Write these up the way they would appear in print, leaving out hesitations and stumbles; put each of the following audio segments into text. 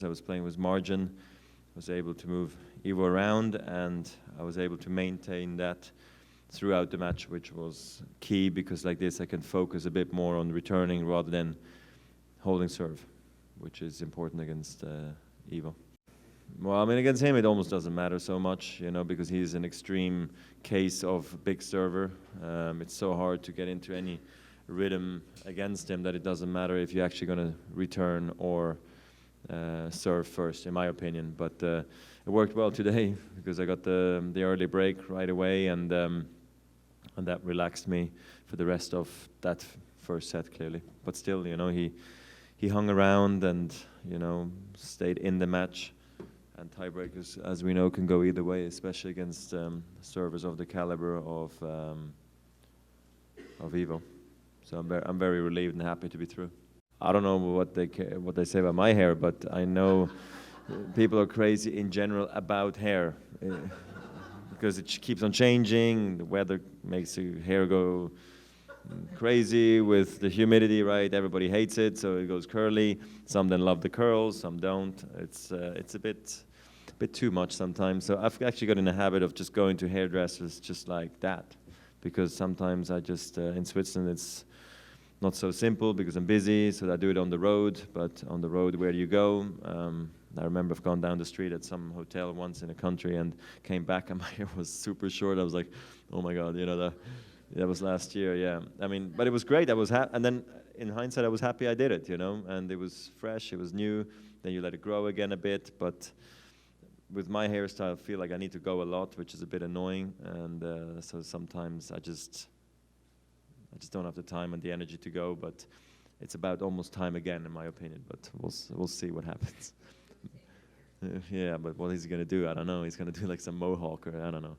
I was playing with margin, was able to move Ivo around, and I was able to maintain that throughout the match, which was key, because like this I can focus a bit more on returning rather than holding serve, which is important against Ivo. Well, I mean, against him it almost doesn't matter so much, you know, because he's an extreme case of big server. It's so hard to get into any rhythm against him that it doesn't matter if you're actually going to return or serve first, in my opinion. But it worked well today because I got the early break right away, and that relaxed me for the rest of that first set, clearly. But still, you know, he hung around and, you know, stayed in the match. And tiebreakers, as we know, can go either way, especially against servers of the caliber of Ivo. So I'm very relieved and happy to be through. I don't know what they say about my hair, but I know people are crazy in general about hair because it keeps on changing. The weather makes your hair go crazy with the humidity, right? Everybody hates it, so it goes curly. Some then love the curls, some don't. It's a bit too much sometimes. So I've actually got in the habit of just going to hairdressers just like that, because sometimes I just in Switzerland it's not so simple because I'm busy, so I do it on the road. But on the road, where do you go? I remember I've gone down the street at some hotel once in a country and came back and my hair was super short. I was like, oh my God, you know, that was last year, yeah. I mean, but it was great. I was happy, and then in hindsight, I was happy I did it, you know, and it was fresh, it was new. Then you let it grow again a bit, but with my hairstyle, I feel like I need to go a lot, which is a bit annoying, and so sometimes I just don't have the time and the energy to go. But it's about almost time again, in my opinion. But we'll see what happens. Yeah, but what is he gonna do? I don't know. He's gonna do like some mohawk, or I don't know.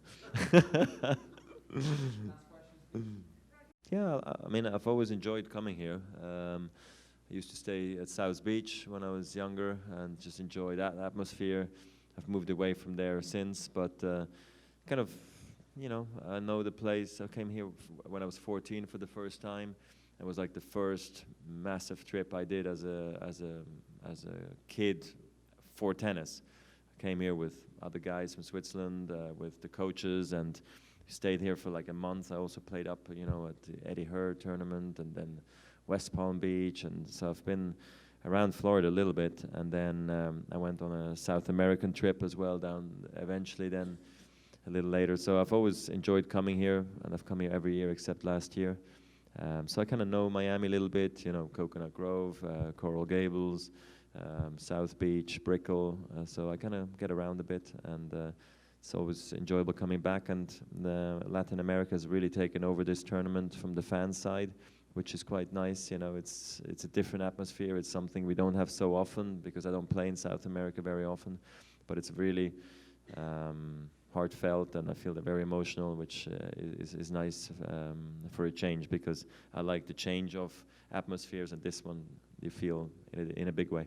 Yeah, I mean, I've always enjoyed coming here. I used to stay at South Beach when I was younger and just enjoy that atmosphere. I've moved away from there since, but kind of, you know, I know the place. I came here when I was 14 for the first time. It was like the first massive trip I did as a kid for tennis. I came here with other guys from Switzerland, with the coaches, and stayed here for like a month. I also played up, you know, at the Eddie Hurd tournament, and then West Palm Beach, and so I've been around Florida a little bit, and then I went on a South American trip as well down eventually then a little later. So I've always enjoyed coming here, and I've come here every year except last year. So I kind of know Miami a little bit, you know, Coconut Grove, Coral Gables, South Beach, Brickell. So I kind of get around a bit, and it's always enjoyable coming back. And Latin America has really taken over this tournament from the fan side, which is quite nice. You know, it's a different atmosphere. It's something we don't have so often because I don't play in South America very often, but it's really heartfelt, and I feel very emotional, which is nice for a change, because I like the change of atmospheres, and this one you feel in a big way.